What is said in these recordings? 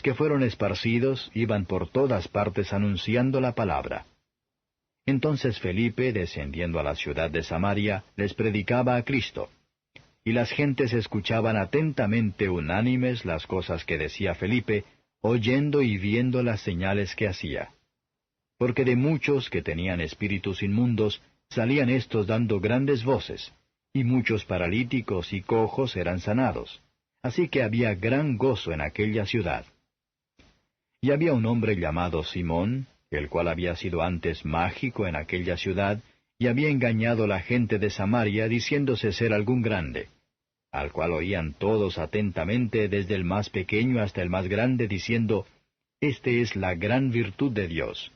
los que fueron esparcidos iban por todas partes anunciando la palabra. Entonces Felipe, descendiendo a la ciudad de Samaria, les predicaba a Cristo. Y las gentes escuchaban atentamente unánimes las cosas que decía Felipe, oyendo y viendo las señales que hacía. Porque de muchos que tenían espíritus inmundos, salían éstos dando grandes voces, y muchos paralíticos y cojos eran sanados. Así que había gran gozo en aquella ciudad. Y había un hombre llamado Simón, el cual había sido antes mágico en aquella ciudad, y había engañado la gente de Samaria diciéndose ser algún grande, al cual oían todos atentamente desde el más pequeño hasta el más grande, diciendo, «Este es la gran virtud de Dios».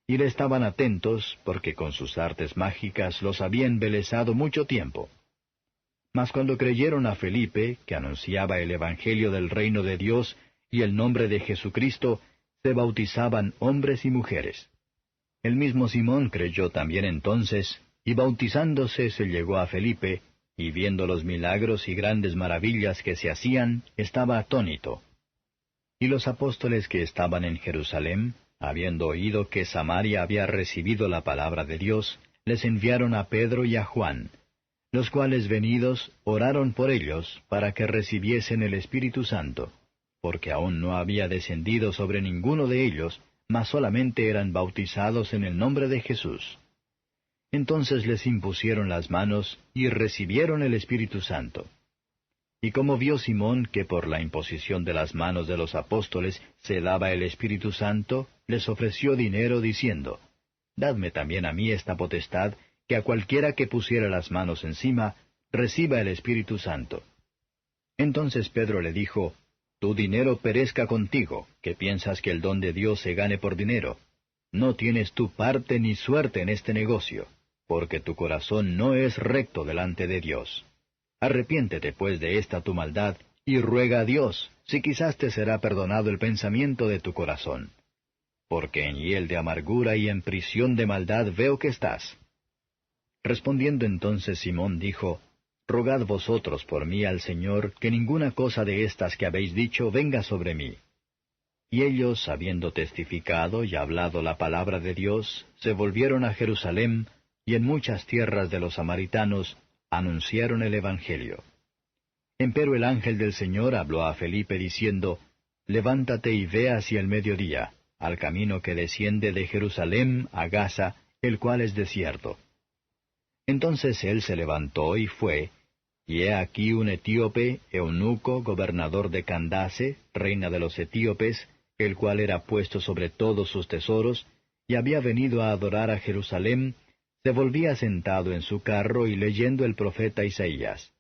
Y le estaban atentos, porque con sus artes mágicas los había embelesado mucho tiempo. Mas cuando creyeron a Felipe, que anunciaba el Evangelio del reino de Dios y el nombre de Jesucristo, se bautizaban hombres y mujeres. El mismo Simón creyó también entonces, y bautizándose se llegó a Felipe, y viendo los milagros y grandes maravillas que se hacían, estaba atónito. Y los apóstoles que estaban en Jerusalén, habiendo oído que Samaria había recibido la palabra de Dios, les enviaron a Pedro y a Juan, los cuales venidos oraron por ellos para que recibiesen el Espíritu Santo, porque aún no había descendido sobre ninguno de ellos, mas solamente eran bautizados en el nombre de Jesús. Entonces les impusieron las manos y recibieron el Espíritu Santo. Y como vio Simón que por la imposición de las manos de los apóstoles se daba el Espíritu Santo, les ofreció dinero diciendo, «Dadme también a mí esta potestad, que a cualquiera que pusiera las manos encima, reciba el Espíritu Santo». Entonces Pedro le dijo, «Tu dinero perezca contigo, que piensas que el don de Dios se gane por dinero. No tienes tu parte ni suerte en este negocio, porque tu corazón no es recto delante de Dios. Arrepiéntete pues de esta tu maldad, y ruega a Dios, si quizás te será perdonado el pensamiento de tu corazón. Porque en hiel de amargura y en prisión de maldad veo que estás». Respondiendo entonces Simón dijo, «Rogad vosotros por mí al Señor, que ninguna cosa de estas que habéis dicho venga sobre mí». Y ellos, habiendo testificado y hablado la palabra de Dios, se volvieron a Jerusalén, y en muchas tierras de los samaritanos anunciaron el Evangelio. Empero el ángel del Señor habló a Felipe diciendo, «Levántate y ve hacia el mediodía, al camino que desciende de Jerusalén a Gaza, el cual es desierto». Entonces él se levantó y fue, y he aquí un etíope, eunuco, gobernador de Candace, reina de los etíopes, el cual era puesto sobre todos sus tesoros, y había venido a adorar a Jerusalén, se volvía sentado en su carro y leyendo el profeta Isaías.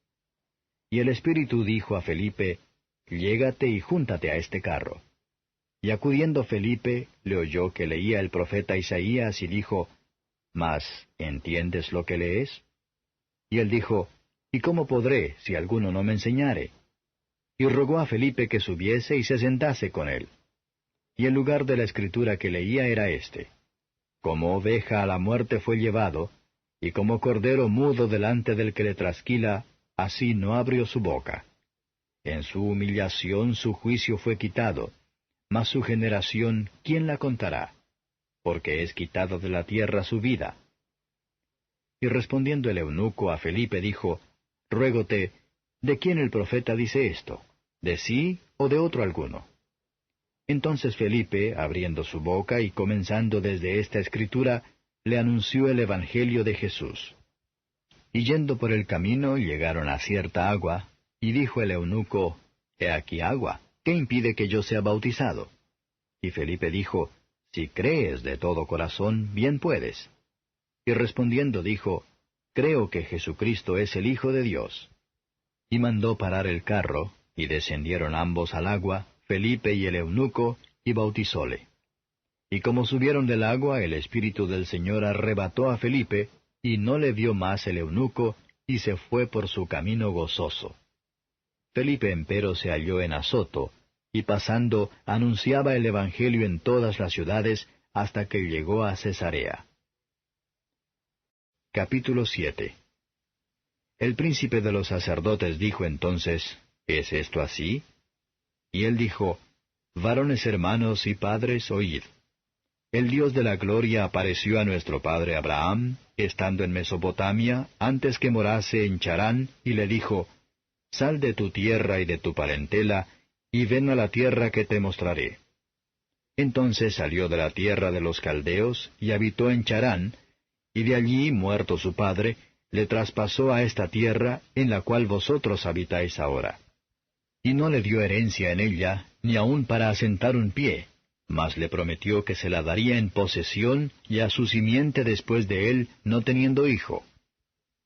Y el Espíritu dijo a Felipe, «Llégate y júntate a este carro». Y acudiendo Felipe, le oyó que leía el profeta Isaías y dijo, «Mas, ¿entiendes lo que lees?» Y él dijo, «¿Y cómo podré, si alguno no me enseñare?» Y rogó a Felipe que subiese y se sentase con él. Y el lugar de la escritura que leía era este: «Como oveja a la muerte fue llevado, y como cordero mudo delante del que le trasquila, así no abrió su boca. En su humillación su juicio fue quitado, mas su generación, ¿quién la contará? Porque es quitado de la tierra su vida». Y respondiendo el eunuco a Felipe dijo, «Ruégote, ¿de quién el profeta dice esto? ¿De sí o de otro alguno?» Entonces Felipe, abriendo su boca y comenzando desde esta escritura, le anunció el Evangelio de Jesús. Y yendo por el camino llegaron a cierta agua, y dijo el eunuco, «He aquí agua, ¿qué impide que yo sea bautizado?» Y Felipe dijo, «Si crees de todo corazón, bien puedes». Y respondiendo dijo, «Creo que Jesucristo es el Hijo de Dios». Y mandó parar el carro, y descendieron ambos al agua, Felipe y el eunuco, y bautizóle. Y como subieron del agua, el Espíritu del Señor arrebató a Felipe, y no le vio más el eunuco, y se fue por su camino gozoso. Felipe empero se halló en Azoto, y pasando anunciaba el Evangelio en todas las ciudades, hasta que llegó a Cesarea. Capítulo 7. El príncipe de los sacerdotes dijo entonces, «¿Es esto así?» Y él dijo, Varones hermanos y padres, oíd. El Dios de la gloria apareció a nuestro padre Abraham, estando en Mesopotamia, antes que morase en Charán, y le dijo, Sal de tu tierra y de tu parentela, y ven a la tierra que te mostraré. Entonces salió de la tierra de los caldeos, y habitó en Charán, y de allí, muerto su padre, le traspasó a esta tierra, en la cual vosotros habitáis ahora. Y no le dio herencia en ella, ni aun para asentar un pie, mas le prometió que se la daría en posesión, y a su simiente después de él, no teniendo hijo.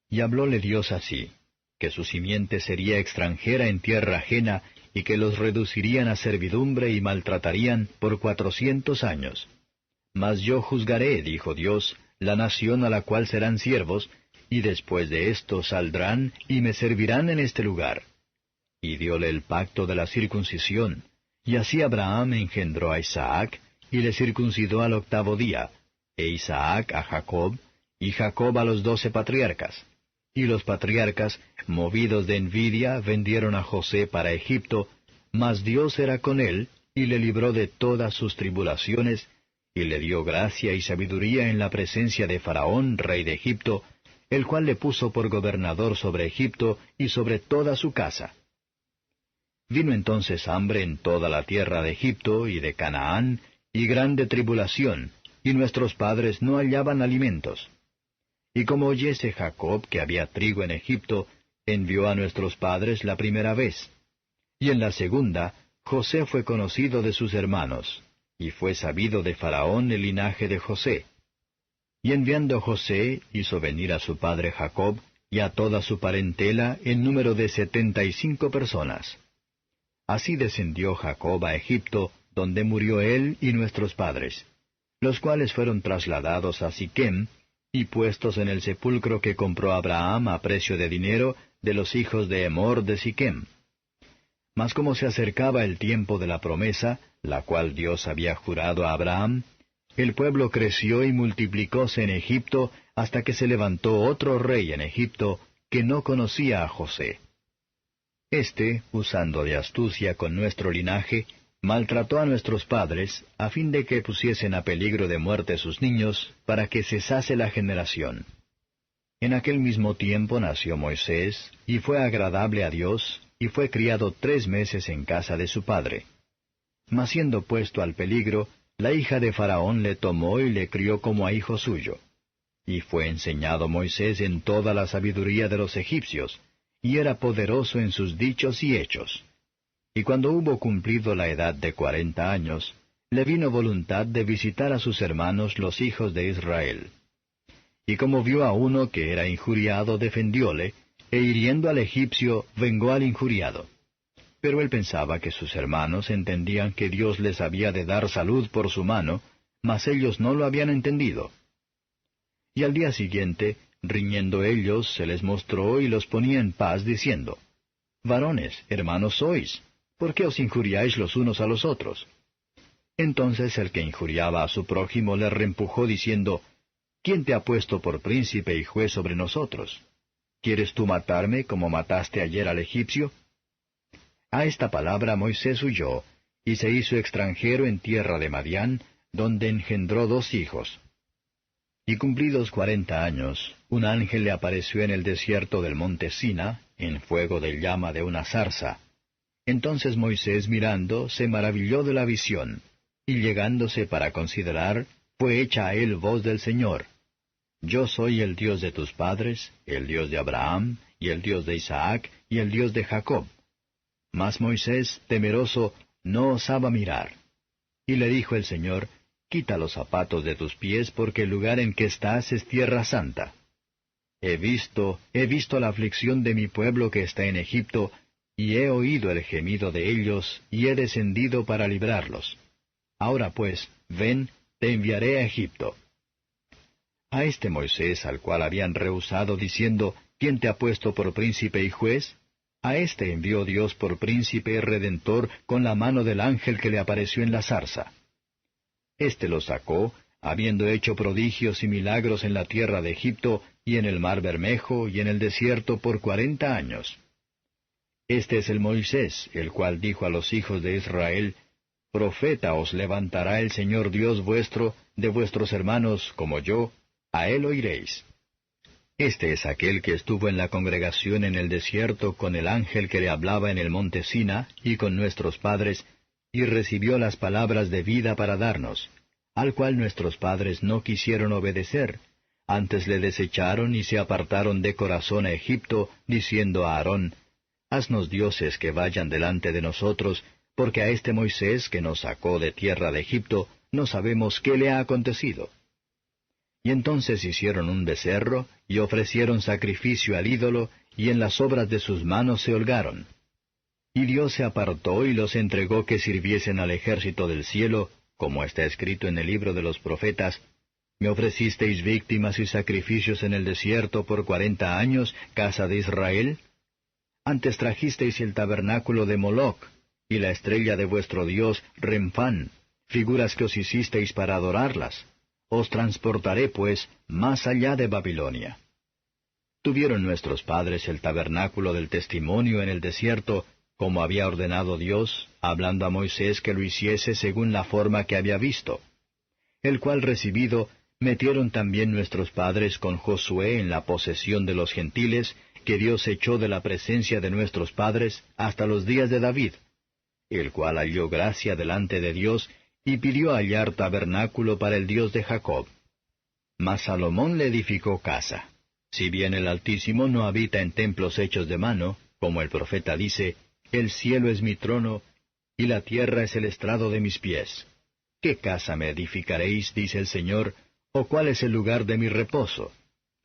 Y hablóle Dios así, que su simiente sería extranjera en tierra ajena, y que los reducirían a servidumbre y maltratarían por 400 años. Mas yo juzgaré, dijo Dios, la nación a la cual serán siervos, y después de esto saldrán y me servirán en este lugar. Y dióle el pacto de la circuncisión. Y así Abraham engendró a Isaac, y le circuncidó al 8º día, e Isaac a Jacob, y Jacob a los 12 patriarcas. Y los patriarcas, movidos de envidia, vendieron a José para Egipto, mas Dios era con él, y le libró de todas sus tribulaciones, y le dio gracia y sabiduría en la presencia de Faraón, rey de Egipto, el cual le puso por gobernador sobre Egipto y sobre toda su casa. Vino entonces hambre en toda la tierra de Egipto y de Canaán, y grande tribulación, y nuestros padres no hallaban alimentos. Y como oyese Jacob que había trigo en Egipto, envió a nuestros padres la primera vez. Y en la segunda, José fue conocido de sus hermanos, y fue sabido de Faraón el linaje de José. Y enviando José, hizo venir a su padre Jacob, y a toda su parentela, en número de 75 personas. Así descendió Jacob a Egipto, donde murió él y nuestros padres, los cuales fueron trasladados a Siquem, y puestos en el sepulcro que compró Abraham a precio de dinero de los hijos de Emor de Siquem. Mas como se acercaba el tiempo de la promesa, la cual Dios había jurado a Abraham, el pueblo creció y multiplicóse en Egipto hasta que se levantó otro rey en Egipto que no conocía a José. Este, usando de astucia con nuestro linaje, maltrató a nuestros padres, a fin de que pusiesen a peligro de muerte sus niños, para que cesase la generación. En aquel mismo tiempo nació Moisés, y fue agradable a Dios, y fue criado 3 meses en casa de su padre. Mas siendo puesto al peligro, la hija de Faraón le tomó y le crió como a hijo suyo. Y fue enseñado Moisés en toda la sabiduría de los egipcios, y era poderoso en sus dichos y hechos. Y cuando hubo cumplido la edad de 40 años, le vino voluntad de visitar a sus hermanos los hijos de Israel. Y como vio a uno que era injuriado, defendióle, e hiriendo al egipcio, vengó al injuriado. Pero él pensaba que sus hermanos entendían que Dios les había de dar salud por su mano, mas ellos no lo habían entendido. Y al día siguiente, riñendo ellos, se les mostró y los ponía en paz, diciendo, Varones, hermanos sois, ¿por qué os injuriáis los unos a los otros? Entonces el que injuriaba a su prójimo le reempujó, diciendo, ¿Quién te ha puesto por príncipe y juez sobre nosotros? ¿Quieres tú matarme como mataste ayer al egipcio? A esta palabra Moisés huyó, y se hizo extranjero en tierra de Madián, donde engendró 2 hijos. Y cumplidos 40 años, un ángel le apareció en el desierto del monte Sina, en fuego de llama de una zarza. Entonces Moisés mirando, se maravilló de la visión, y llegándose para considerar, fue hecha a él voz del Señor. Yo soy el Dios de tus padres, el Dios de Abraham, y el Dios de Isaac, y el Dios de Jacob. Mas Moisés, temeroso, no osaba mirar. Y le dijo el Señor, Quita los zapatos de tus pies, porque el lugar en que estás es tierra santa. He visto la aflicción de mi pueblo que está en Egipto, y he oído el gemido de ellos, y he descendido para librarlos. Ahora pues, ven, te enviaré a Egipto. A este Moisés, al cual habían rehusado, diciendo, ¿Quién te ha puesto por príncipe y juez? A este envió Dios por príncipe y redentor con la mano del ángel que le apareció en la zarza. Este lo sacó, habiendo hecho prodigios y milagros en la tierra de Egipto, y en el mar Bermejo, y en el desierto por 40 años. Este es el Moisés, el cual dijo a los hijos de Israel, profeta os levantará el Señor Dios vuestro, de vuestros hermanos como yo, a él oiréis. Este es aquel que estuvo en la congregación en el desierto con el ángel que le hablaba en el monte Sina, y con nuestros padres, y recibió las palabras de vida para darnos, al cual nuestros padres no quisieron obedecer, antes le desecharon y se apartaron de corazón a Egipto, diciendo a Aarón, Haznos dioses que vayan delante de nosotros, porque a este Moisés que nos sacó de tierra de Egipto, no sabemos qué le ha acontecido. Y entonces hicieron un becerro, y ofrecieron sacrificio al ídolo, y en las obras de sus manos se holgaron. Y Dios se apartó y los entregó que sirviesen al ejército del cielo, como está escrito en el libro de los profetas, Me ofrecisteis víctimas y sacrificios en el desierto por 40 años, casa de Israel. Antes trajisteis el tabernáculo de Moloc, y la estrella de vuestro dios Remfán, figuras que os hicisteis para adorarlas. Os transportaré, pues, más allá de Babilonia. Tuvieron nuestros padres el tabernáculo del testimonio en el desierto, como había ordenado Dios, hablando a Moisés que lo hiciese según la forma que había visto. El cual recibido, metieron también nuestros padres con Josué en la posesión de los gentiles, que Dios echó de la presencia de nuestros padres hasta los días de David, el cual halló gracia delante de Dios, y pidió hallar tabernáculo para el Dios de Jacob. Mas Salomón le edificó casa. Si bien el Altísimo no habita en templos hechos de mano, como el profeta dice, El cielo es mi trono, y la tierra es el estrado de mis pies. ¿Qué casa me edificaréis, dice el Señor, o cuál es el lugar de mi reposo?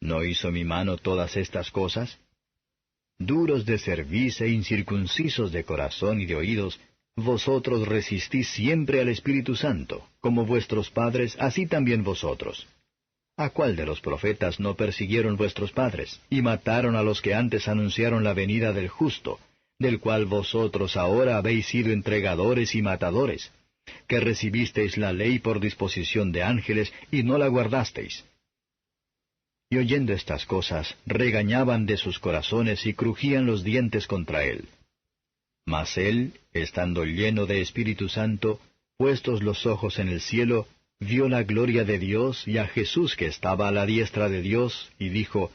¿No hizo mi mano todas estas cosas? Duros de cerviz e incircuncisos de corazón y de oídos, vosotros resistís siempre al Espíritu Santo, como vuestros padres, así también vosotros. ¿A cuál de los profetas no persiguieron vuestros padres, y mataron a los que antes anunciaron la venida del justo, del cual vosotros ahora habéis sido entregadores y matadores, que recibisteis la ley por disposición de ángeles, y no la guardasteis? Y oyendo estas cosas, regañaban de sus corazones y crujían los dientes contra él. Mas él, estando lleno de Espíritu Santo, puestos los ojos en el cielo, vio la gloria de Dios y a Jesús que estaba a la diestra de Dios, y dijo,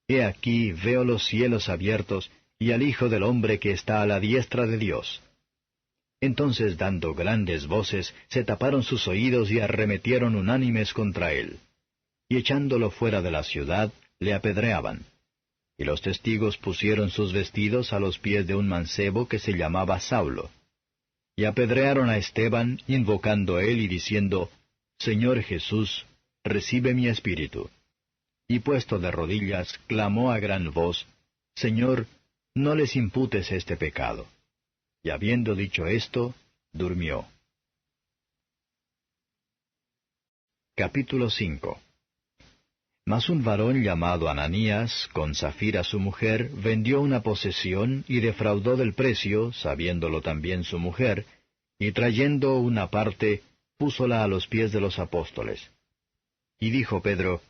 He aquí veo los cielos abiertos, y al Hijo del Hombre que está a la diestra de Dios. Entonces, dando grandes voces, se taparon sus oídos y arremetieron unánimes contra él. Y echándolo fuera de la ciudad, le apedreaban. Y los testigos pusieron sus vestidos a los pies de un mancebo que se llamaba Saulo. Y apedrearon a Esteban, invocando él y diciendo, Señor Jesús, recibe mi espíritu. Y puesto de rodillas, clamó a gran voz, Señor, no les imputes este pecado. Y habiendo dicho esto, durmió. Capítulo 5. Mas un varón llamado Ananías, con Safira su mujer, vendió una posesión y defraudó del precio, sabiéndolo también su mujer, y trayendo una parte, púsola a los pies de los apóstoles. Y dijo Pedro,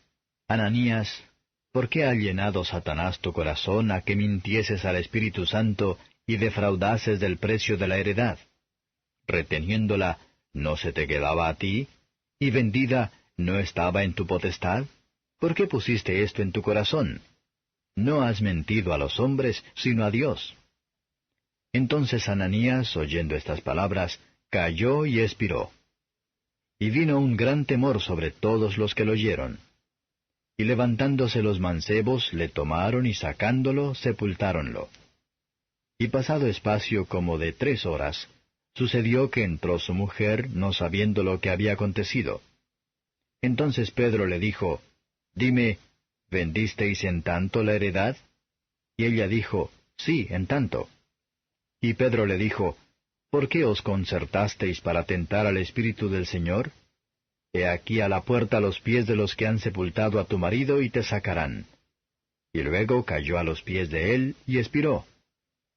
Ananías, ¿por qué ha llenado Satanás tu corazón a que mintieses al Espíritu Santo y defraudases del precio de la heredad? Reteniéndola, ¿no se te quedaba a ti? ¿Y vendida, no estaba en tu potestad? ¿Por qué pusiste esto en tu corazón? No has mentido a los hombres, sino a Dios. Entonces Ananías, oyendo estas palabras, cayó y expiró. Y vino un gran temor sobre todos los que lo oyeron. Y levantándose los mancebos, le tomaron y sacándolo, sepultáronlo. Y pasado espacio como de 3 horas, sucedió que entró su mujer, no sabiendo lo que había acontecido. Entonces Pedro le dijo, Dime, ¿vendisteis en tanto la heredad? Y ella dijo, Sí, en tanto. Y Pedro le dijo, ¿por qué os concertasteis para tentar al Espíritu del Señor? He aquí a la puerta los pies de los que han sepultado a tu marido y te sacarán. Y luego cayó a los pies de él y expiró.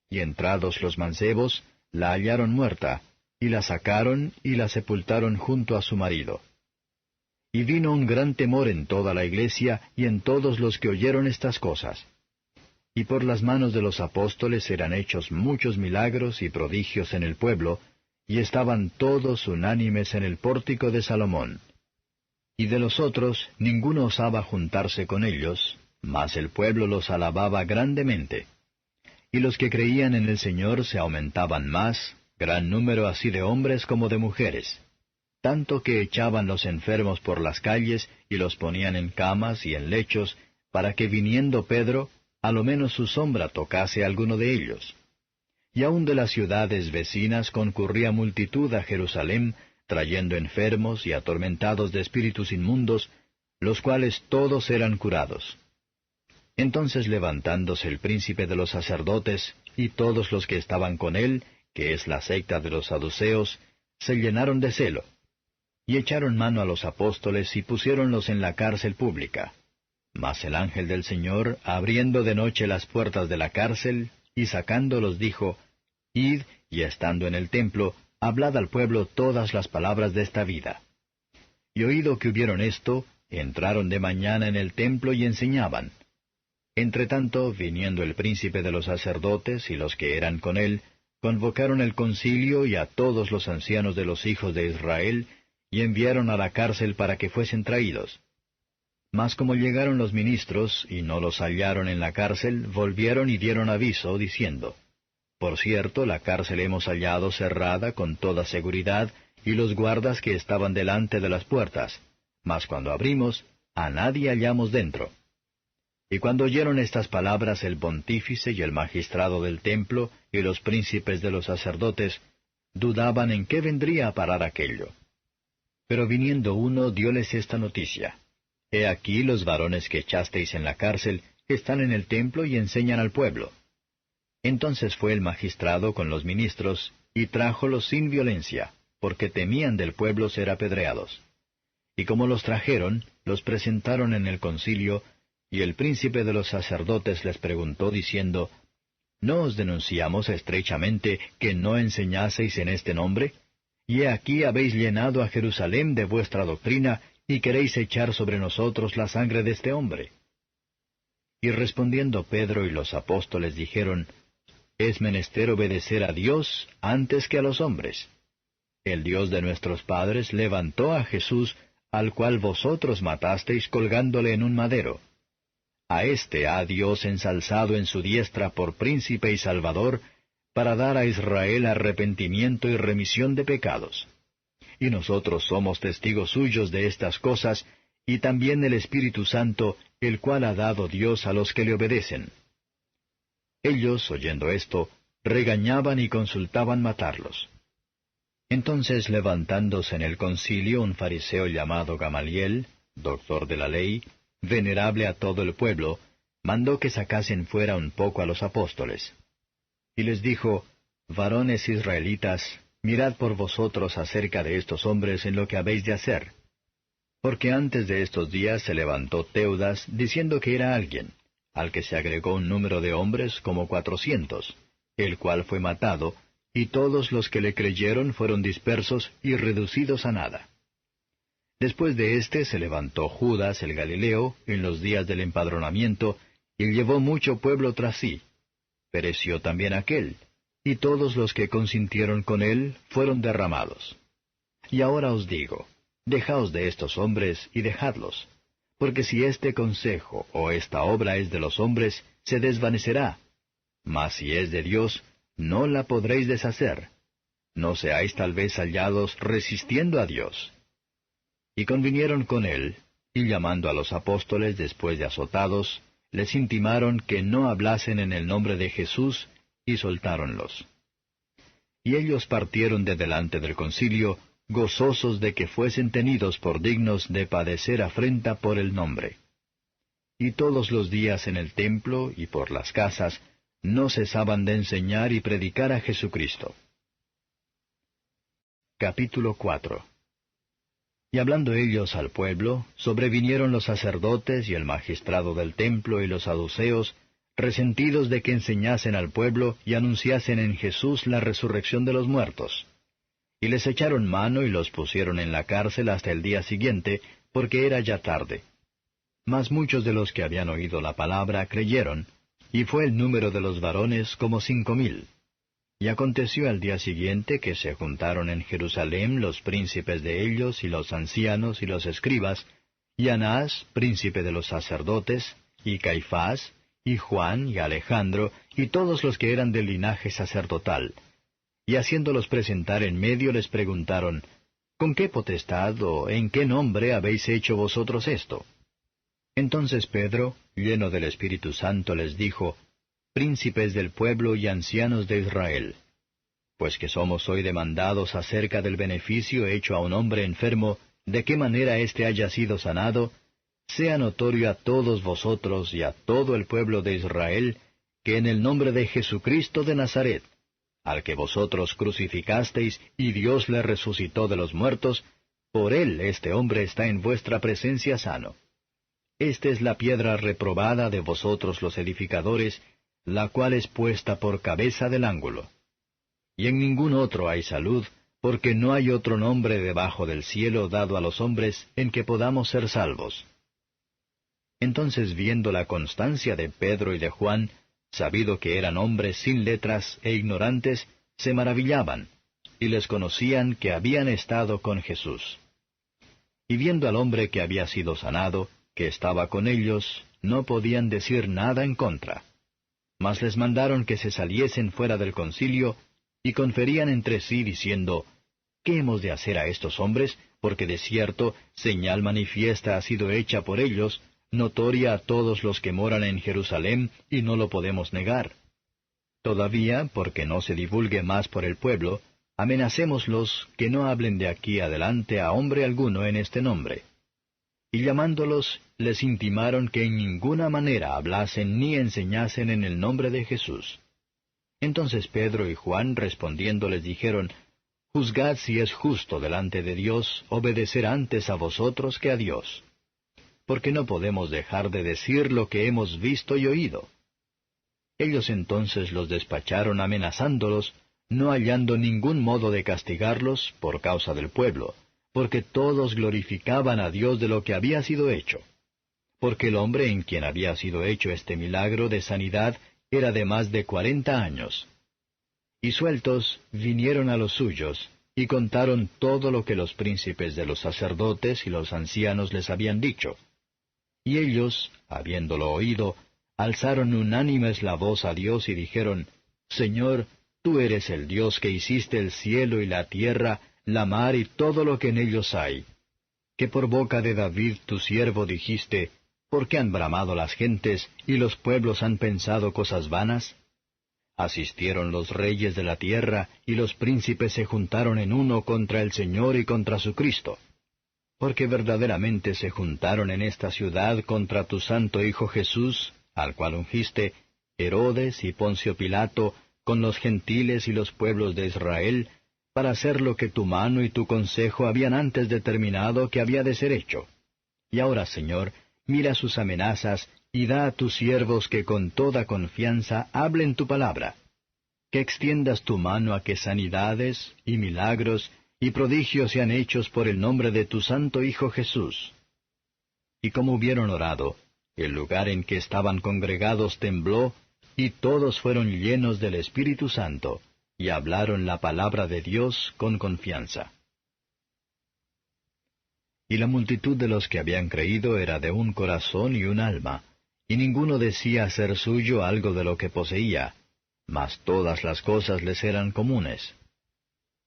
Y entrados los mancebos, la hallaron muerta, y la sacaron y la sepultaron junto a su marido. Y vino un gran temor en toda la iglesia y en todos los que oyeron estas cosas. Y por las manos de los apóstoles eran hechos muchos milagros y prodigios en el pueblo, y estaban todos unánimes en el pórtico de Salomón. Y de los otros ninguno osaba juntarse con ellos, mas el pueblo los alababa grandemente. Y los que creían en el Señor se aumentaban más, gran número así de hombres como de mujeres, tanto que echaban los enfermos por las calles y los ponían en camas y en lechos, para que viniendo Pedro, a lo menos su sombra tocase a alguno de ellos. Y aun de las ciudades vecinas concurría multitud a Jerusalén, trayendo enfermos y atormentados de espíritus inmundos, los cuales todos eran curados. Entonces levantándose el príncipe de los sacerdotes, y todos los que estaban con él, que es la secta de los saduceos, se llenaron de celo, y echaron mano a los apóstoles y pusiéronlos en la cárcel pública. Mas el ángel del Señor, abriendo de noche las puertas de la cárcel, y sacándolos dijo, Id, y estando en el templo, hablad al pueblo todas las palabras de esta vida. Y oído que hubieron esto, entraron de mañana en el templo y enseñaban. Entretanto, viniendo el príncipe de los sacerdotes y los que eran con él, convocaron el concilio y a todos los ancianos de los hijos de Israel, y enviaron a la cárcel para que fuesen traídos. Mas como llegaron los ministros, y no los hallaron en la cárcel, volvieron y dieron aviso, diciendo, Por cierto, la cárcel hemos hallado cerrada con toda seguridad, y los guardas que estaban delante de las puertas, mas cuando abrimos, a nadie hallamos dentro. Y cuando oyeron estas palabras el pontífice y el magistrado del templo, y los príncipes de los sacerdotes, dudaban en qué vendría a parar aquello. Pero viniendo uno, dióles esta noticia. He aquí los varones que echasteis en la cárcel, están en el templo y enseñan al pueblo. Entonces fue el magistrado con los ministros, y trájolos sin violencia, porque temían del pueblo ser apedreados. Y como los trajeron, los presentaron en el concilio, y el príncipe de los sacerdotes les preguntó, diciendo, ¿No os denunciamos estrechamente que no enseñaseis en este nombre? Y he aquí habéis llenado a Jerusalén de vuestra doctrina, y queréis echar sobre nosotros la sangre de este hombre. Y respondiendo Pedro y los apóstoles dijeron, Es menester obedecer a Dios antes que a los hombres. El Dios de nuestros padres levantó a Jesús, al cual vosotros matasteis colgándole en un madero. A éste ha Dios ensalzado en su diestra por príncipe y salvador, para dar a Israel arrepentimiento y remisión de pecados. Y nosotros somos testigos suyos de estas cosas, y también el Espíritu Santo, el cual ha dado Dios a los que le obedecen. Ellos, oyendo esto, regañaban y consultaban matarlos. Entonces, levantándose en el concilio un fariseo llamado Gamaliel, doctor de la ley, venerable a todo el pueblo, mandó que sacasen fuera un poco a los apóstoles. Y les dijo, Varones israelitas, mirad por vosotros acerca de estos hombres en lo que habéis de hacer. Porque antes de estos días se levantó Teudas, diciendo que era alguien, al que se agregó un número de hombres como 400, el cual fue matado, y todos los que le creyeron fueron dispersos y reducidos a nada. Después de éste se levantó Judas el Galileo en los días del empadronamiento, y llevó mucho pueblo tras sí. Pereció también aquél, y todos los que consintieron con él fueron derramados. Y ahora os digo, dejaos de estos hombres y dejadlos, porque si este consejo o esta obra es de los hombres, se desvanecerá, mas si es de Dios, no la podréis deshacer. No seáis tal vez hallados resistiendo a Dios. Y convinieron con él, y llamando a los apóstoles después de azotados, les intimaron que no hablasen en el nombre de Jesús, y soltáronlos. Y ellos partieron de delante del concilio, gozosos de que fuesen tenidos por dignos de padecer afrenta por el nombre. Y todos los días en el templo y por las casas, no cesaban de enseñar y predicar a Jesucristo. Capítulo 4. Y hablando ellos al pueblo, sobrevinieron los sacerdotes y el magistrado del templo y los saduceos, resentidos de que enseñasen al pueblo y anunciasen en Jesús la resurrección de los muertos. Y les echaron mano y los pusieron en la cárcel hasta el día siguiente, porque era ya tarde. Mas muchos de los que habían oído la palabra creyeron, y fue el número de los varones como 5,000. Y aconteció al día siguiente que se juntaron en Jerusalén los príncipes de ellos, y los ancianos, y los escribas, y Anás, príncipe de los sacerdotes, y Caifás, y Juan, y Alejandro, y todos los que eran del linaje sacerdotal. Y haciéndolos presentar en medio les preguntaron, ¿con qué potestad o en qué nombre habéis hecho vosotros esto? Entonces Pedro, lleno del Espíritu Santo, les dijo, Príncipes del pueblo y ancianos de Israel, pues que somos hoy demandados acerca del beneficio hecho a un hombre enfermo, de qué manera éste haya sido sanado, sea notorio a todos vosotros y a todo el pueblo de Israel, que en el nombre de Jesucristo de Nazaret, al que vosotros crucificasteis y Dios le resucitó de los muertos, por él este hombre está en vuestra presencia sano. Esta es la piedra reprobada de vosotros los edificadores, la cual es puesta por cabeza del ángulo. Y en ningún otro hay salud, porque no hay otro nombre debajo del cielo dado a los hombres en que podamos ser salvos. Entonces, viendo la constancia de Pedro y de Juan, sabido que eran hombres sin letras e ignorantes, se maravillaban, y les conocían que habían estado con Jesús. Y viendo al hombre que había sido sanado, que estaba con ellos, no podían decir nada en contra. Mas les mandaron que se saliesen fuera del concilio, y conferían entre sí, diciendo, ¿qué hemos de hacer a estos hombres? Porque de cierto, señal manifiesta ha sido hecha por ellos, notoria a todos los que moran en Jerusalén, y no lo podemos negar. Todavía, porque no se divulgue más por el pueblo, amenacémoslos que no hablen de aquí adelante a hombre alguno en este nombre. Y llamándolos, les intimaron que en ninguna manera hablasen ni enseñasen en el nombre de Jesús. Entonces Pedro y Juan respondiendo les dijeron, Juzgad si es justo delante de Dios obedecer antes a vosotros que a Dios. Porque no podemos dejar de decir lo que hemos visto y oído. Ellos entonces los despacharon amenazándolos, no hallando ningún modo de castigarlos por causa del pueblo, porque todos glorificaban a Dios de lo que había sido hecho. Porque el hombre en quien había sido hecho este milagro de sanidad era de más de 40 años. Y sueltos vinieron a los suyos, y contaron todo lo que los príncipes de los sacerdotes y los ancianos les habían dicho. Y ellos, habiéndolo oído, alzaron unánimes la voz a Dios y dijeron, Señor, tú eres el Dios que hiciste el cielo y la tierra, la mar y todo lo que en ellos hay. Que por boca de David tu siervo dijiste, ¿por qué han bramado las gentes y los pueblos han pensado cosas vanas? Asistieron los reyes de la tierra y los príncipes se juntaron en uno contra el Señor y contra su Cristo. Porque verdaderamente se juntaron en esta ciudad contra tu santo Hijo Jesús, al cual ungiste, Herodes y Poncio Pilato, con los gentiles y los pueblos de Israel, para hacer lo que tu mano y tu consejo habían antes determinado que había de ser hecho. Y ahora, Señor, mira sus amenazas, y da a tus siervos que con toda confianza hablen tu palabra. Que extiendas tu mano a que sanidades, y milagros, y prodigios sean hechos por el nombre de tu santo Hijo Jesús. Y como hubieron orado, el lugar en que estaban congregados tembló, y todos fueron llenos del Espíritu Santo, y hablaron la palabra de Dios con confianza. Y la multitud de los que habían creído era de un corazón y un alma, y ninguno decía ser suyo algo de lo que poseía, mas todas las cosas les eran comunes.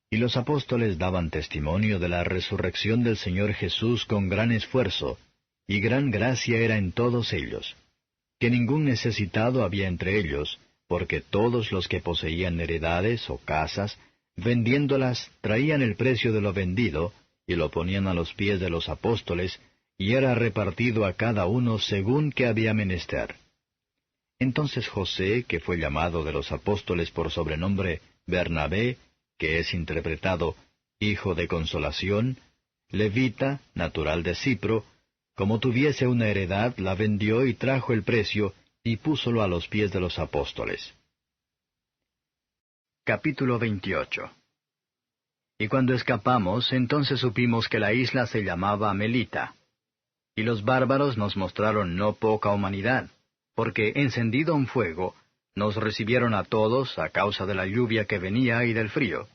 Y los apóstoles daban testimonio de la resurrección del Señor Jesús con gran esfuerzo, y gran gracia era en todos ellos, que ningún necesitado había entre ellos, porque todos los que poseían heredades o casas, vendiéndolas, traían el precio de lo vendido, y lo ponían a los pies de los apóstoles, y era repartido a cada uno según que había menester. Entonces José, que fue llamado de los apóstoles por sobrenombre Bernabé, que es interpretado Hijo de Consolación, levita, natural de Cipro, como tuviese una heredad, la vendió y trajo el precio, y púsolo a los pies de los apóstoles. Capítulo 28. Y cuando escapamos, entonces supimos que la isla se llamaba Melita. Y los bárbaros nos mostraron no poca humanidad, porque encendido un fuego, Nos recibieron a todos a causa de la lluvia que venía y del frío.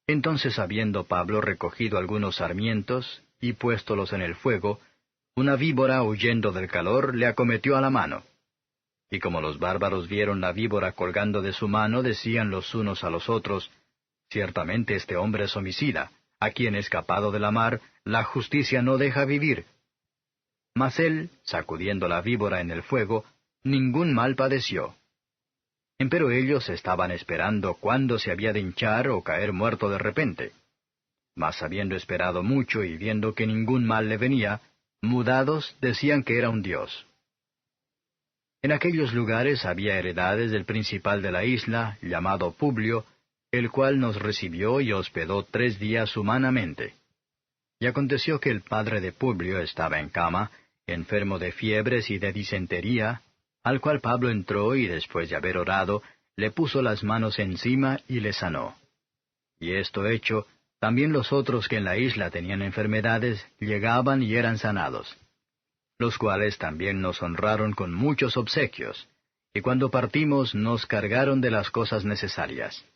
Entonces, habiendo Pablo recogido algunos sarmientos y puéstolos en el fuego, una víbora, huyendo del calor, le acometió a la mano. Y como los bárbaros vieron la víbora colgando de su mano, decían los unos a los otros, «Ciertamente este hombre es homicida, a quien escapado de la mar, la justicia no deja vivir». Mas él, sacudiendo la víbora en el fuego, ningún mal padeció. Empero ellos estaban esperando cuándo se había de hinchar o caer muerto de repente. Mas habiendo esperado mucho y viendo que ningún mal le venía, mudados decían que era un dios. En aquellos lugares había heredades del principal de la isla, llamado Publio, el cual nos recibió y hospedó 3 días humanamente. Y aconteció que el padre de Publio estaba en cama, enfermo de fiebres y de disentería, al cual Pablo entró y después de haber orado, le puso las manos encima y le sanó. Y esto hecho, también los otros que en la isla tenían enfermedades llegaban y eran sanados, los cuales también nos honraron con muchos obsequios, y cuando partimos nos cargaron de las cosas necesarias.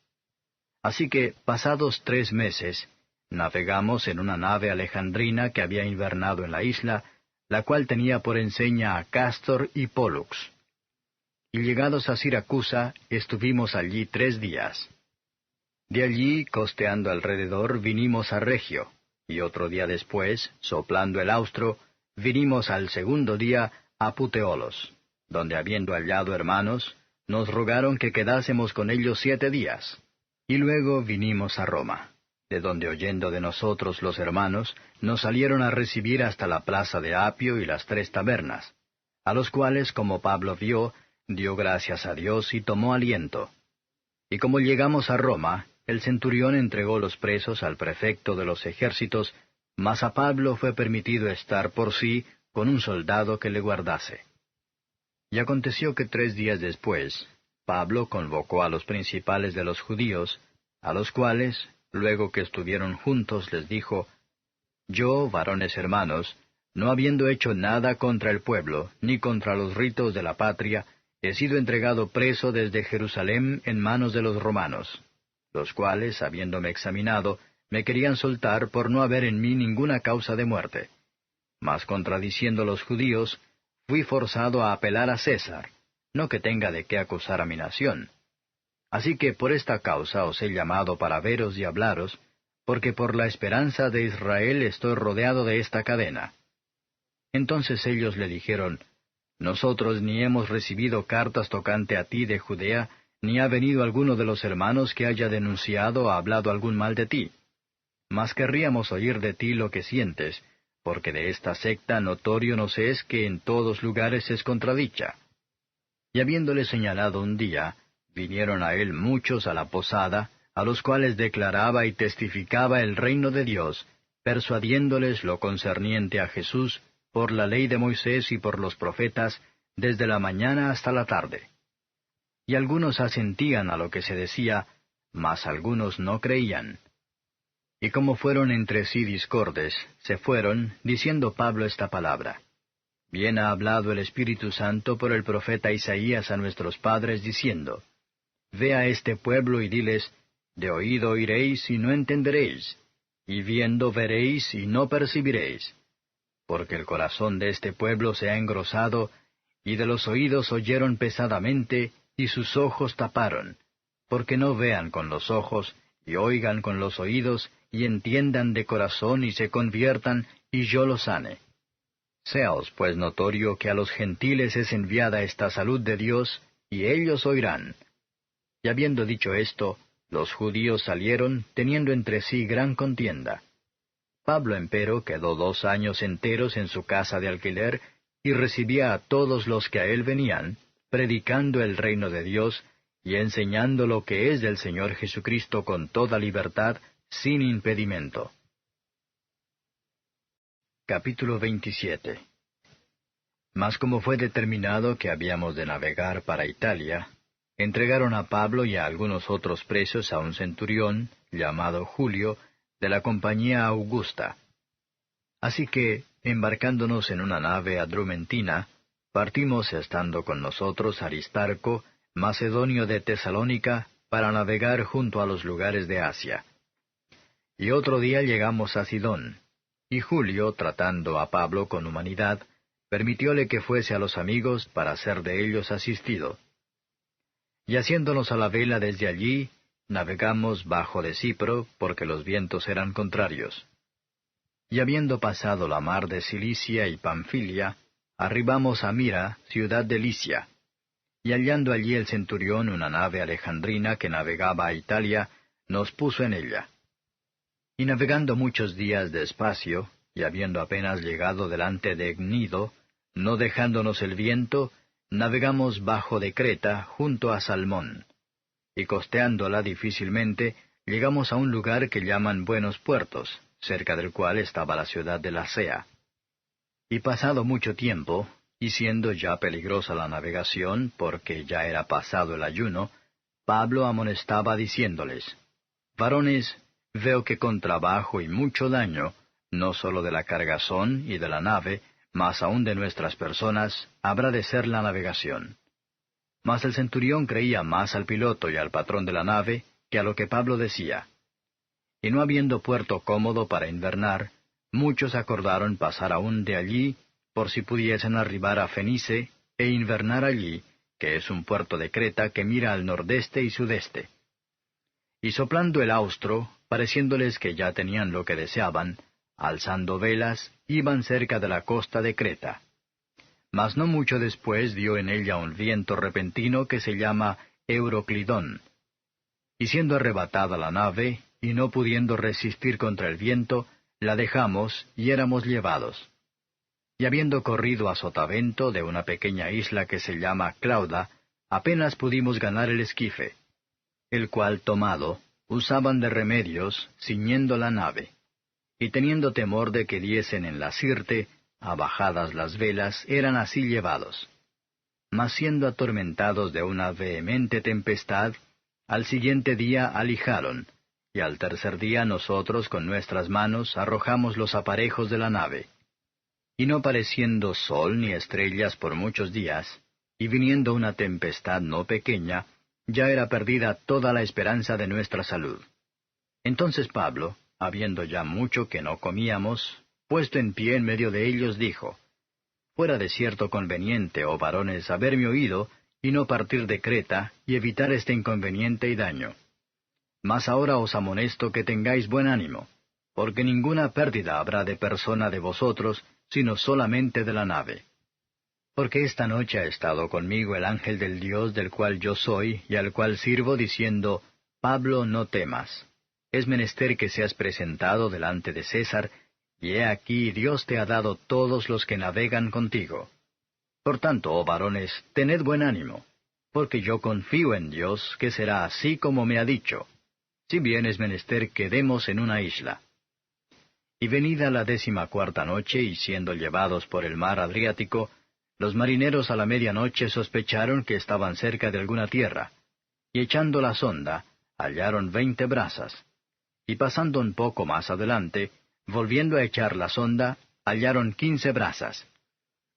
Así que, pasados 3 meses, navegamos en una nave alejandrina que había invernado en la isla, la cual tenía por enseña a Cástor y Pólux. Y llegados a Siracusa, estuvimos allí 3 días. De allí, costeando alrededor, vinimos a Regio, y otro día después, soplando el austro, vinimos al 2º día a Puteolos, donde habiendo hallado hermanos, nos rogaron que quedásemos con ellos 7 días. Y luego vinimos a Roma, de donde oyendo de nosotros los hermanos, nos salieron a recibir hasta la plaza de Apio y las 3 tabernas, a los cuales, como Pablo vio, dio gracias a Dios y tomó aliento. Y como llegamos a Roma, el centurión entregó los presos al prefecto de los ejércitos, mas a Pablo fue permitido estar por sí con un soldado que le guardase. Y aconteció que 3 días después, Pablo convocó a los principales de los judíos, a los cuales, luego que estuvieron juntos, les dijo, «Yo, varones hermanos, no habiendo hecho nada contra el pueblo, ni contra los ritos de la patria, he sido entregado preso desde Jerusalén en manos de los romanos, los cuales, habiéndome examinado, me querían soltar por no haber en mí ninguna causa de muerte. Mas contradiciendo los judíos, fui forzado a apelar a César, no que tenga de qué acusar a mi nación. Así que por esta causa os he llamado para veros y hablaros, porque por la esperanza de Israel estoy rodeado de esta cadena». Entonces ellos le dijeron, «Nosotros ni hemos recibido cartas tocante a ti de Judea, ni ha venido alguno de los hermanos que haya denunciado o hablado algún mal de ti. Mas querríamos oír de ti lo que sientes, porque de esta secta notorio nos es que en todos lugares es contradicha». Y habiéndole señalado un día, vinieron a él muchos a la posada, a los cuales declaraba y testificaba el reino de Dios, persuadiéndoles lo concerniente a Jesús, por la ley de Moisés y por los profetas, desde la mañana hasta la tarde. Y algunos asentían a lo que se decía, mas algunos no creían. Y como fueron entre sí discordes, se fueron, diciendo Pablo esta palabra: «Bien ha hablado el Espíritu Santo por el profeta Isaías a nuestros padres, diciendo, Ve a este pueblo y diles, de oído oiréis y no entenderéis, y viendo veréis y no percibiréis. Porque el corazón de este pueblo se ha engrosado, y de los oídos oyeron pesadamente, y sus ojos taparon, porque no vean con los ojos, y oigan con los oídos, y entiendan de corazón, y se conviertan, y yo los sane. Seaos pues notorio que a los gentiles es enviada esta salud de Dios, y ellos oirán». Y habiendo dicho esto, los judíos salieron, teniendo entre sí gran contienda. Pablo empero quedó 2 años enteros en su casa de alquiler, y recibía a todos los que a él venían, predicando el reino de Dios, y enseñando lo que es del Señor Jesucristo con toda libertad, sin impedimento. Capítulo 27. Mas como fue determinado que habíamos de navegar para Italia, entregaron a Pablo y a algunos otros presos a un centurión, llamado Julio, de la compañía Augusta. Así que, embarcándonos en una nave adrumentina, partimos estando con nosotros Aristarco, macedonio de Tesalónica, para navegar junto a los lugares de Asia. Y otro día llegamos a Sidón, y Julio, tratando a Pablo con humanidad, permitióle que fuese a los amigos para ser de ellos asistido. Y haciéndonos a la vela desde allí, navegamos bajo de Cipro, porque los vientos eran contrarios. Y habiendo pasado la mar de Cilicia y Pamfilia, arribamos a Mira, ciudad de Licia. Y hallando allí el centurión una nave alejandrina que navegaba a Italia, nos puso en ella. Y navegando muchos días despacio, y habiendo apenas llegado delante de Gnido, no dejándonos el viento, navegamos bajo de Creta junto a Salmón. Y costeándola difícilmente, llegamos a un lugar que llaman Buenos Puertos, cerca del cual estaba la ciudad de Lasea. Y pasado mucho tiempo, y siendo ya peligrosa la navegación, porque ya era pasado el ayuno, Pablo amonestaba diciéndoles, Varones, veo que con trabajo y mucho daño, no sólo de la cargazón y de la nave, mas aun de nuestras personas, habrá de ser la navegación. Mas el centurión creía más al piloto y al patrón de la nave que a lo que Pablo decía. Y no habiendo puerto cómodo para invernar, muchos acordaron pasar aún de allí, por si pudiesen arribar a Fenice, e invernar allí, que es un puerto de Creta que mira al nordeste y sudeste. Y soplando el austro, pareciéndoles que ya tenían lo que deseaban, alzando velas, iban cerca de la costa de Creta. Mas no mucho después dio en ella un viento repentino que se llama Euroclidón. Y siendo arrebatada la nave, y no pudiendo resistir contra el viento, la dejamos y éramos llevados. Y habiendo corrido a sotavento de una pequeña isla que se llama Clauda, apenas pudimos ganar el esquife, el cual tomado, usaban de remedios, ciñendo la nave. Y teniendo temor de que diesen en la Sirte, abajadas las velas, eran así llevados. Mas siendo atormentados de una vehemente tempestad, al siguiente día alijaron, y al tercer día nosotros con nuestras manos arrojamos los aparejos de la nave. Y no pareciendo sol ni estrellas por muchos días, y viniendo una tempestad no pequeña, ya era perdida toda la esperanza de nuestra salud. Entonces Pablo, habiendo ya mucho que no comíamos, puesto en pie en medio de ellos, dijo, Fuera de cierto conveniente, oh varones, haberme oído, y no partir de Creta, y evitar este inconveniente y daño. Mas ahora os amonesto que tengáis buen ánimo, porque ninguna pérdida habrá de persona de vosotros, sino solamente de la nave. Porque esta noche ha estado conmigo el ángel del Dios del cual yo soy, y al cual sirvo, diciendo, Pablo, no temas. Es menester que seas presentado delante de César, y he aquí Dios te ha dado todos los que navegan contigo. Por tanto, oh varones, tened buen ánimo, porque yo confío en Dios que será así como me ha dicho, si bien es menester que demos en una isla. Y venida la 14ª noche, y siendo llevados por el mar Adriático, los marineros a la medianoche sospecharon que estaban cerca de alguna tierra, y echando la sonda, hallaron 20 brazas. Y pasando un poco más adelante, volviendo a echar la sonda, hallaron 15 brazas.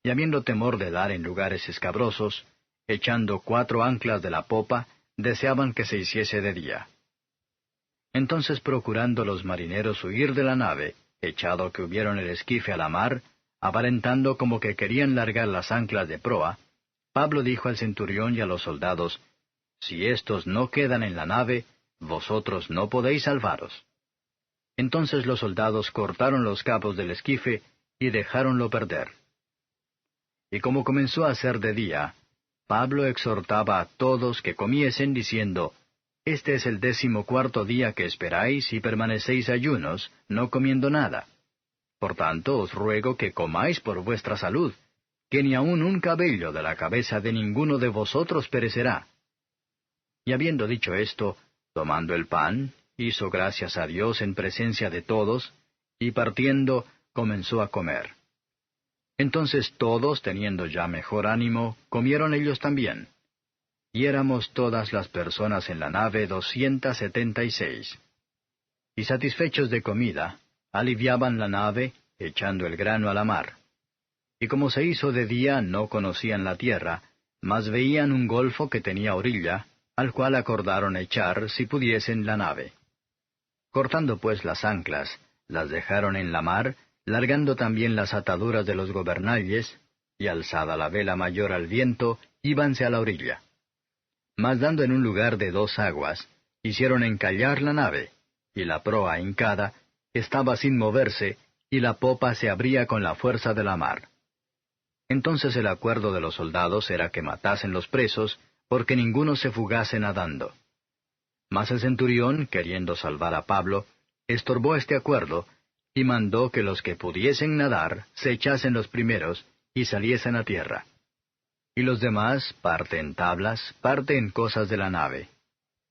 Y habiendo temor de dar en lugares escabrosos, echando 4 anclas de la popa, deseaban que se hiciese de día. Entonces procurando los marineros huir de la nave, echado que hubieron el esquife a la mar, aparentando como que querían largar las anclas de proa, Pablo dijo al centurión y a los soldados, Si éstos no quedan en la nave, vosotros no podéis salvaros. Entonces los soldados cortaron los cabos del esquife y dejáronlo perder. Y como comenzó a ser de día, Pablo exhortaba a todos que comiesen, diciendo, Este es el 14º día que esperáis y permanecéis ayunos, no comiendo nada. Por tanto os ruego que comáis por vuestra salud, que ni aun un cabello de la cabeza de ninguno de vosotros perecerá. Y habiendo dicho esto, tomando el pan, hizo gracias a Dios en presencia de todos, y partiendo, comenzó a comer. Entonces todos, teniendo ya mejor ánimo, comieron ellos también. Y éramos todas las personas en la nave 276. Y satisfechos de comida, aliviaban la nave, echando el grano a la mar. Y como se hizo de día, no conocían la tierra, Mas veían un golfo que tenía orilla, al cual acordaron echar, si pudiesen, la nave. Cortando pues las anclas, las dejaron en la mar, largando también las ataduras de los gobernalles, y alzada la vela mayor al viento, íbanse a la orilla. Mas dando en un lugar de 2 aguas, hicieron encallar la nave, y la proa hincada estaba sin moverse, y la popa se abría con la fuerza de la mar. Entonces el acuerdo de los soldados era que matasen los presos, porque ninguno se fugase nadando. Mas el centurión, queriendo salvar a Pablo, estorbó este acuerdo, y mandó que los que pudiesen nadar se echasen los primeros, y saliesen a tierra. Y los demás, parte en tablas, parte en cosas de la nave.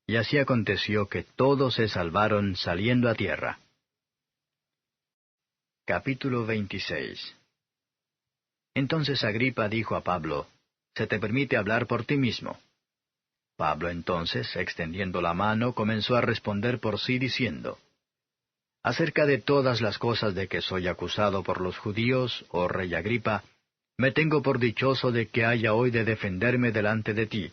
Y así aconteció que todos se salvaron saliendo a tierra. Capítulo 26. Entonces Agripa dijo a Pablo, «Se te permite hablar por ti mismo». Pablo entonces, extendiendo la mano, comenzó a responder por sí diciendo, «Acerca de todas las cosas de que soy acusado por los judíos, oh rey Agripa, me tengo por dichoso de que haya hoy de defenderme delante de ti,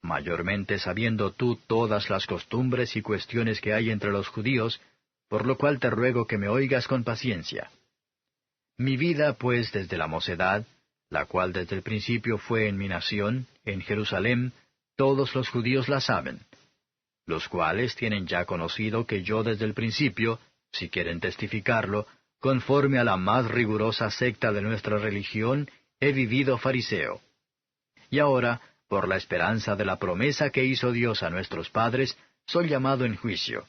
mayormente sabiendo tú todas las costumbres y cuestiones que hay entre los judíos, por lo cual te ruego que me oigas con paciencia. Mi vida, pues, desde la mocedad, la cual desde el principio fue en mi nación, en Jerusalén, todos los judíos la saben, los cuales tienen ya conocido que yo desde el principio, si quieren testificarlo, conforme a la más rigurosa secta de nuestra religión, he vivido fariseo. Y ahora, por la esperanza de la promesa que hizo Dios a nuestros padres, soy llamado en juicio,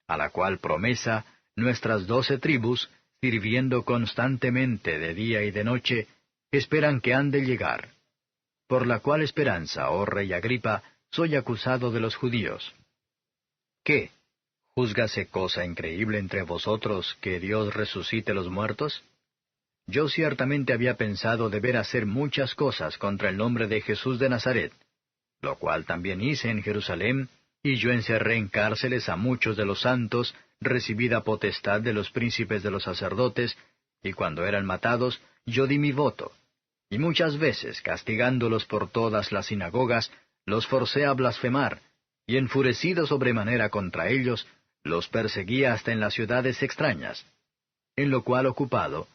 a la cual promesa nuestras 12 tribus, sirviendo constantemente de día y de noche, esperan que han de llegar. Por la cual esperanza, oh rey Agripa, soy acusado de los judíos. ¿Qué? ¿Júzgase cosa increíble entre vosotros que Dios resucite los muertos? Yo ciertamente había pensado deber hacer muchas cosas contra el nombre de Jesús de Nazaret, lo cual también hice en Jerusalén, y yo encerré en cárceles a muchos de los santos, recibida potestad de los príncipes de los sacerdotes, y cuando eran matados, yo di mi voto. Y muchas veces, castigándolos por todas las sinagogas, los forcé a blasfemar, y enfurecido sobremanera contra ellos, los perseguía hasta en las ciudades extrañas. En lo cual ocupado,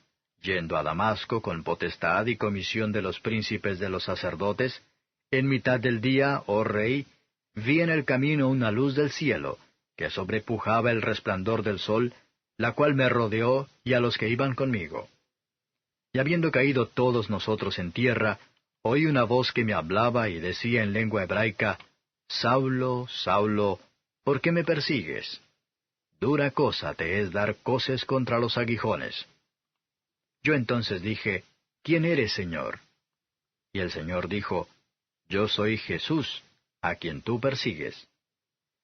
yendo a Damasco con potestad y comisión de los príncipes de los sacerdotes, en mitad del día, oh rey, vi en el camino una luz del cielo, que sobrepujaba el resplandor del sol, la cual me rodeó y a los que iban conmigo. Y habiendo caído todos nosotros en tierra, oí una voz que me hablaba y decía en lengua hebraica, «Saulo, Saulo, ¿por qué me persigues? Dura cosa te es dar coces contra los aguijones». Yo entonces dije, «¿Quién eres, Señor?» Y el Señor dijo, «Yo soy Jesús, a quien tú persigues.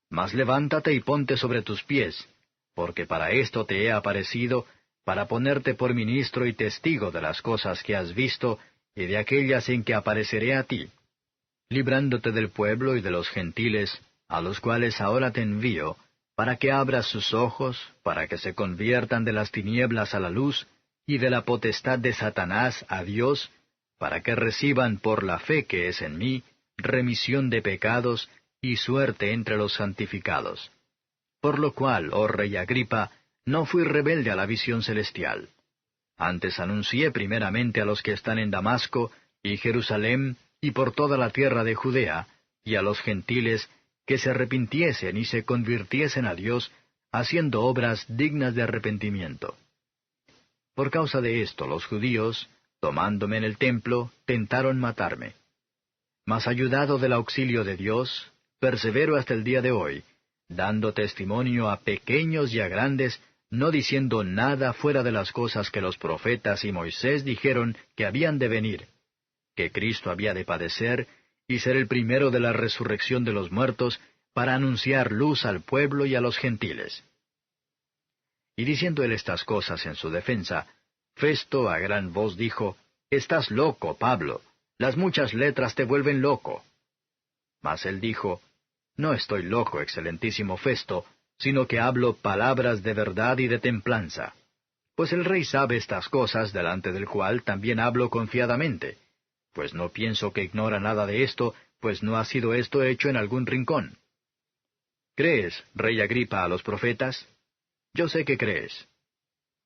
Mas levántate y ponte sobre tus pies, porque para esto te he aparecido, para ponerte por ministro y testigo de las cosas que has visto y de aquellas en que apareceré a ti, librándote del pueblo y de los gentiles, a los cuales ahora te envío, para que abras sus ojos, para que se conviertan de las tinieblas a la luz, y de la potestad de Satanás a Dios, para que reciban por la fe que es en mí, remisión de pecados y suerte entre los santificados. Por lo cual, oh rey Agripa, no fui rebelde a la visión celestial. Antes anuncié primeramente a los que están en Damasco, y Jerusalén, y por toda la tierra de Judea, y a los gentiles, que se arrepintiesen y se convirtiesen a Dios, haciendo obras dignas de arrepentimiento. Por causa de esto los judíos, tomándome en el templo, tentaron matarme. Mas ayudado del auxilio de Dios, persevero hasta el día de hoy, dando testimonio a pequeños y a grandes, no diciendo nada fuera de las cosas que los profetas y Moisés dijeron que habían de venir, que Cristo había de padecer, y ser el primero de la resurrección de los muertos, para anunciar luz al pueblo y a los gentiles. Y diciendo él estas cosas en su defensa, Festo a gran voz dijo, «Estás loco, Pablo, las muchas letras te vuelven loco». Mas él dijo, «No estoy loco, excelentísimo Festo, sino que hablo palabras de verdad y de templanza. Pues el rey sabe estas cosas, delante del cual también hablo confiadamente. pues no pienso que ignora nada de esto, pues no ha sido esto hecho en algún rincón. ¿Crees, rey Agripa, a los profetas? Yo sé que crees.